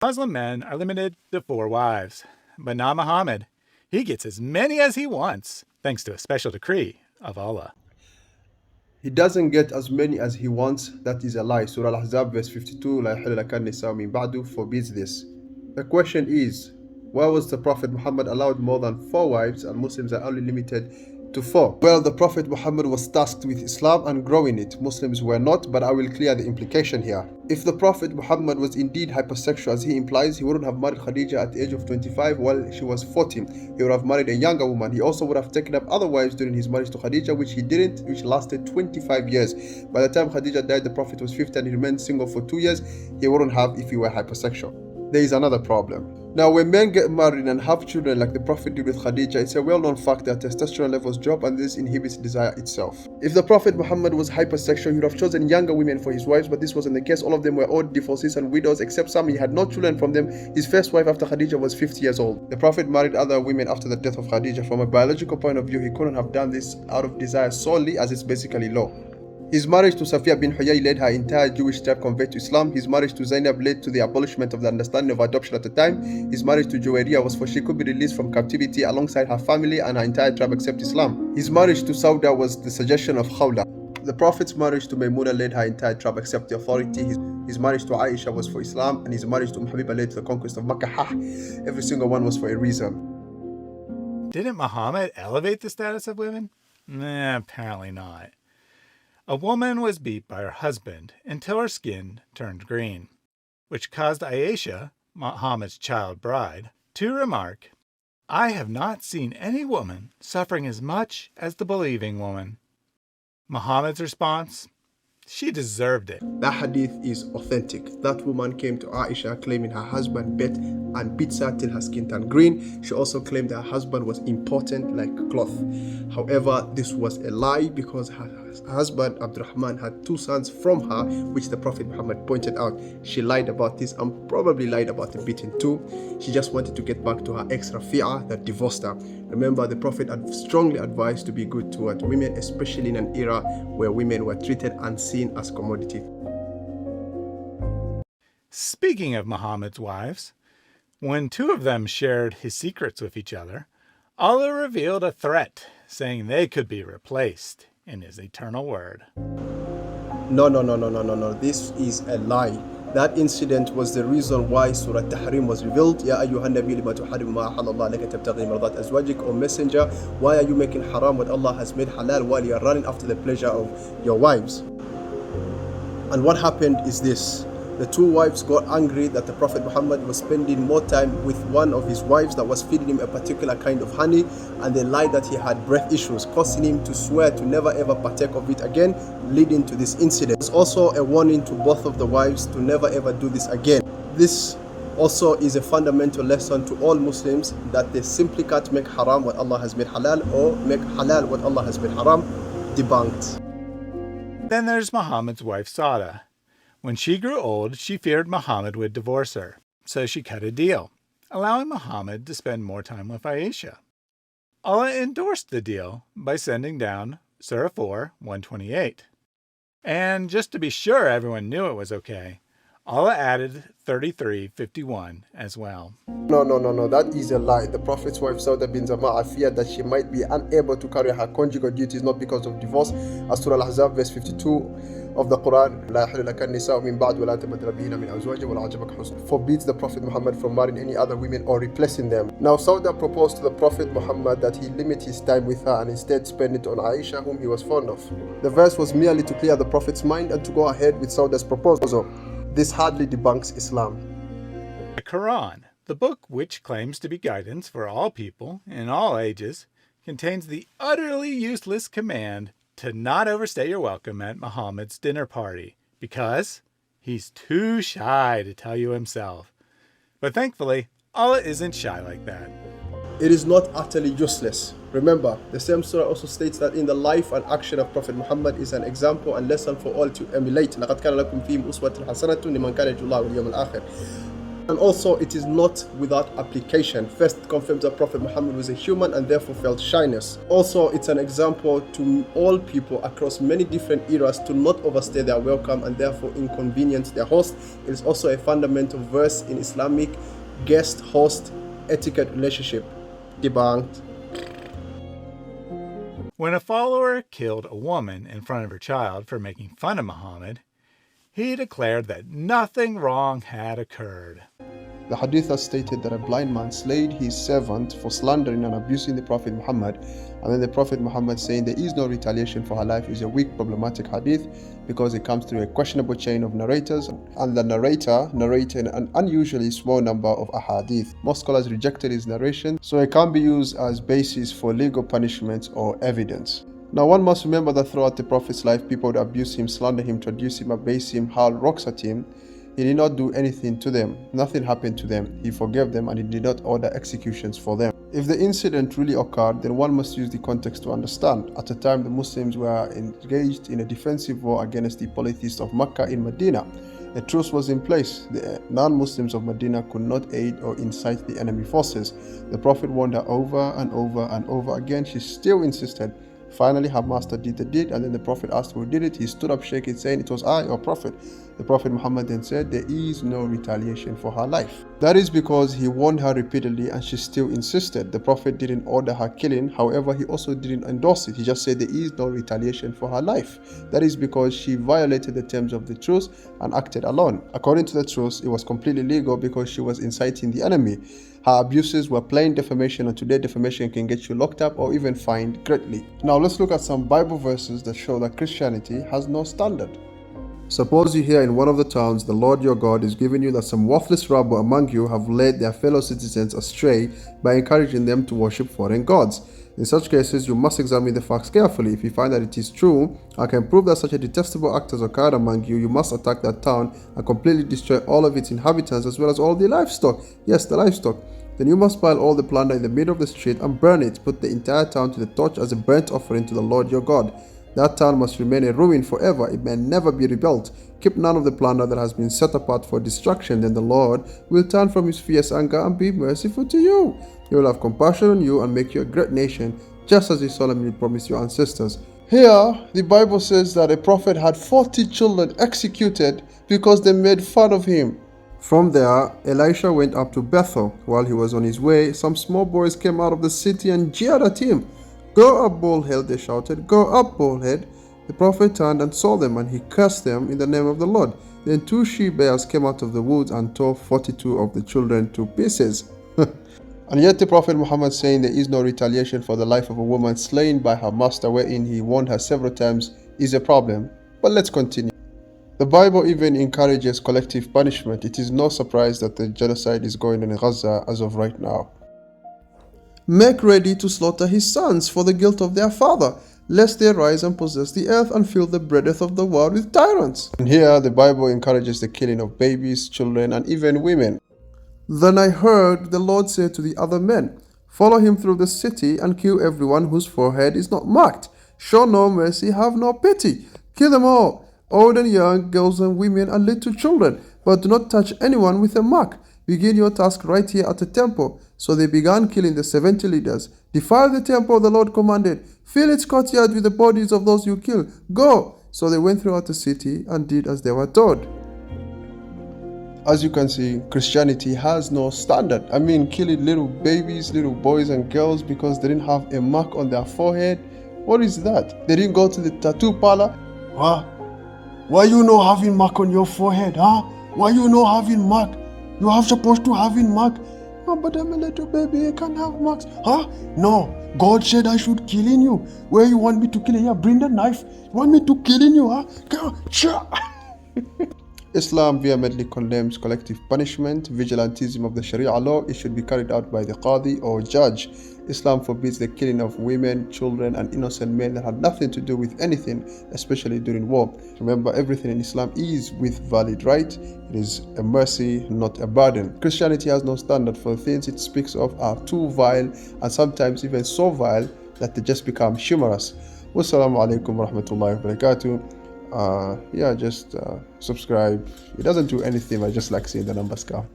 Muslim men are limited to 4 wives, but not Muhammad. He gets as many as he wants, thanks to a special decree of Allah. He doesn't get as many as he wants. That is a lie. Surah Al-Ahzab verse 52, لا يحل لك النساء من بعد, forbids this. The question is, why was the Prophet Muhammad allowed more than 4 wives and Muslims are only limited to 4? Well, the Prophet Muhammad was tasked with Islam and growing it. Muslims were not, but I will clear the implication here. If the Prophet Muhammad was indeed hypersexual as he implies, he wouldn't have married Khadija at the age of 25 while she was 14. He would have married a younger woman. He also would have taken up other wives during his marriage to Khadija, which he didn't, which lasted 25 years. By the time Khadija died, the Prophet was 50 and he remained single for 2 years. He wouldn't have if he were hypersexual. There is another problem. Now, when men get married and have children like the Prophet did with Khadija, it's a well-known fact that testosterone levels drop and this inhibits desire itself. If the Prophet Muhammad was hypersexual, he would have chosen younger women for his wives, but this wasn't the case. All of them were old divorcees and widows, except some. He had no children from them. His first wife after Khadija was 50 years old. The Prophet married other women after the death of Khadija. From a biological point of view, he couldn't have done this out of desire solely, as it's basically law. His marriage to Safiya bin Huyay led her entire Jewish tribe convert to Islam. His marriage to Zainab led to the abolishment of the understanding of adoption at the time. His marriage to Juwairiya was for she could be released from captivity alongside her family and her entire tribe accept Islam. His marriage to Sauda was the suggestion of Khawla. The Prophet's marriage to Maymuna led her entire tribe accept the authority. His marriage to Aisha was for Islam, and his marriage to Habiba led to the conquest of Makkah. Every single one was for a reason. Didn't Muhammad elevate the status of women? Apparently not. A woman was beat by her husband until her skin turned green, which caused Aisha, Muhammad's child bride, to remark, "I have not seen any woman suffering as much as the believing woman." Muhammad's response, "She deserved it." That hadith is authentic. That woman came to Aisha claiming her husband bit and beat her till her skin turned green. She also claimed her husband was important like cloth. However, this was a lie because her husband Abdurrahman had 2 sons from her, which the Prophet Muhammad pointed out. She lied about this and probably lied about the beating too. She just wanted to get back to her ex Rafi'a that divorced her. Remember, the Prophet had strongly advised to be good toward women, especially in an era where women were treated and seen as commodity. Speaking of Muhammad's wives, when 2 of them shared his secrets with each other, Allah revealed a threat, saying they could be replaced in his eternal word. No. This is a lie. That incident was the reason why Surah Tahrim was revealed. Ya ayyuhan nabi lima tuharrimu ma ahallallah laka tabtaghi mardat azwajik. O messenger, why are you making haram what Allah has made halal while you are running after the pleasure of your wives? And what happened is this. The 2 wives got angry that the Prophet Muhammad was spending more time with one of his wives that was feeding him a particular kind of honey, and they lied that he had breath issues, causing him to swear to never ever partake of it again, leading to this incident. It's also a warning to both of the wives to never ever do this again. This also is a fundamental lesson to all Muslims that they simply can't make haram what Allah has made halal or make halal what Allah has made haram. Debunked. Then there's Muhammad's wife Sauda. When she grew old, she feared Muhammad would divorce her, so she cut a deal, allowing Muhammad to spend more time with Aisha. Allah endorsed the deal by sending down Surah 4, 128. And just to be sure everyone knew it was okay, Allah added 33:51 as well. No, that is a lie. The Prophet's wife Sauda bin Zama'a feared that she might be unable to carry her conjugal duties not because of divorce, as Surah Al-Ahzab verse 52 of the Quran, لا يحل لك النساء من بعد ولا تبدل بهن من أزواج ولا عجبك حسن, forbids the Prophet Muhammad from marrying any other women or replacing them. Now Sauda proposed to the Prophet Muhammad that he limit his time with her and instead spend it on Aisha, whom he was fond of. The verse was merely to clear the Prophet's mind and to go ahead with Sauda's proposal. This hardly debunks Islam. The Quran, the book which claims to be guidance for all people in all ages, contains the utterly useless command to not overstay your welcome at Muhammad's dinner party because he's too shy to tell you himself. But thankfully, Allah isn't shy like that. It is not utterly useless. Remember, the same surah also states that in the life and action of Prophet Muhammad is an example and lesson for all to emulate. لَقَدْ كَانَ لَكُمْ فِيهِمْ أُسْوَةٌ حَسَنَةٌ لِمَنْ كَانَ يَرْجُو اللَّهَ وَالْيَوْمَ الْآخِرَ. And also, it is not without application. First, it confirms that Prophet Muhammad was a human and therefore felt shyness. Also, it's an example to all people across many different eras to not overstay their welcome and therefore inconvenience their host. It is also a fundamental verse in Islamic guest-host etiquette relationship. Debunked. When a follower killed a woman in front of her child for making fun of Muhammad, he declared that nothing wrong had occurred. The hadith has stated that a blind man slayed his servant for slandering and abusing the Prophet Muhammad, and then the Prophet Muhammad saying there is no retaliation for her life is a weak, problematic hadith because it comes through a questionable chain of narrators, and the narrator narrated an unusually small number of ahadith. Most scholars rejected his narration, so it can't be used as basis for legal punishment or evidence. Now, one must remember that throughout the Prophet's life, people would abuse him, slander him, traduce him, abase him, hurl rocks at him. He did not do anything to them. Nothing happened to them. He forgave them and he did not order executions for them. If the incident really occurred, then one must use the context to understand. At the time, the Muslims were engaged in a defensive war against the polytheists of Mecca in Medina. A truce was in place. The non-Muslims of Medina could not aid or incite the enemy forces. The Prophet warned her over and over and over again. She still insisted. Finally, her master did the deed, and then the Prophet asked who did it. He stood up shaking, saying, "It was I, your Prophet." The Prophet Muhammad then said, "There is no retaliation for her life." That is because he warned her repeatedly and she still insisted. The Prophet didn't order her killing, however, he also didn't endorse it. He just said there is no retaliation for her life. That is because she violated the terms of the truce and acted alone. According to the truce, it was completely legal because she was inciting the enemy. Her abuses were plain defamation, and today defamation can get you locked up or even fined greatly. Now let's look at some Bible verses that show that Christianity has no standard. Suppose you hear in one of the towns the Lord your God is giving you that some worthless rabble among you have led their fellow citizens astray by encouraging them to worship foreign gods. In such cases, you must examine the facts carefully. If you find that it is true and can prove that such a detestable act has occurred among you, you must attack that town and completely destroy all of its inhabitants as well as all the livestock. Yes, the livestock. Then you must pile all the plunder in the middle of the street and burn it. Put the entire town to the torch as a burnt offering to the Lord your God. That town must remain a ruin forever. It may never be rebuilt. Keep none of the plunder that has been set apart for destruction. Then the Lord will turn from his fierce anger and be merciful to you. He will have compassion on you and make you a great nation, just as he solemnly promised your ancestors. Here, the Bible says that a prophet had 40 children executed because they made fun of him. From there, Elisha went up to Bethel. While he was on his way, some small boys came out of the city and jeered at him. "Go up, baldhead," they shouted. "Go up, baldhead." The prophet turned and saw them, and he cursed them in the name of the Lord. Then 2 she-bears came out of the woods and tore 42 of the children to pieces. And yet the Prophet Muhammad saying there is no retaliation for the life of a woman slain by her master, wherein he warned her several times, is a problem. But let's continue. The Bible even encourages collective punishment. It is no surprise that the genocide is going on in Gaza as of right now. Make ready to slaughter his sons for the guilt of their father, lest they rise and possess the earth and fill the breadth of the world with tyrants. And here the Bible encourages the killing of babies, children, and even women. Then I heard the Lord say to the other men, "Follow him through the city and kill everyone whose forehead is not marked. Show no mercy, have no pity. Kill them all, old and young, girls and women and little children, but do not touch anyone with a mark. Begin your task right here at the temple." So they began killing the 70 leaders. "Defile the temple," the Lord commanded. "Fill its courtyard with the bodies of those you kill. Go!" So they went throughout the city and did as they were told. As you can see, Christianity has no standard. I mean, killing little babies, little boys and girls because they didn't have a mark on their forehead. What is that? They didn't go to the tattoo parlor? Huh? Why you not having mark on your forehead, huh? Why you not having mark? You have supposed to having mark. "Oh, but I'm a little baby, I can't have marks." Huh? No, God said I should killing you. Where you want me to kill you? Yeah, bring the knife. You want me to killing you, huh? Go, sure. Islam vehemently condemns collective punishment, vigilantism of the Sharia law. It should be carried out by the Qadi or judge. Islam forbids the killing of women, children, and innocent men that had nothing to do with anything, especially during war. Remember, everything in Islam is with valid right. It is a mercy, not a burden. Christianity has no standard, for the things it speaks of are too vile and sometimes even so vile that they just become humorous. Wassalamu alaikum wa rahmatullahi wa barakatuh. Just subscribe. It doesn't do anything. I just like seeing the numbers count.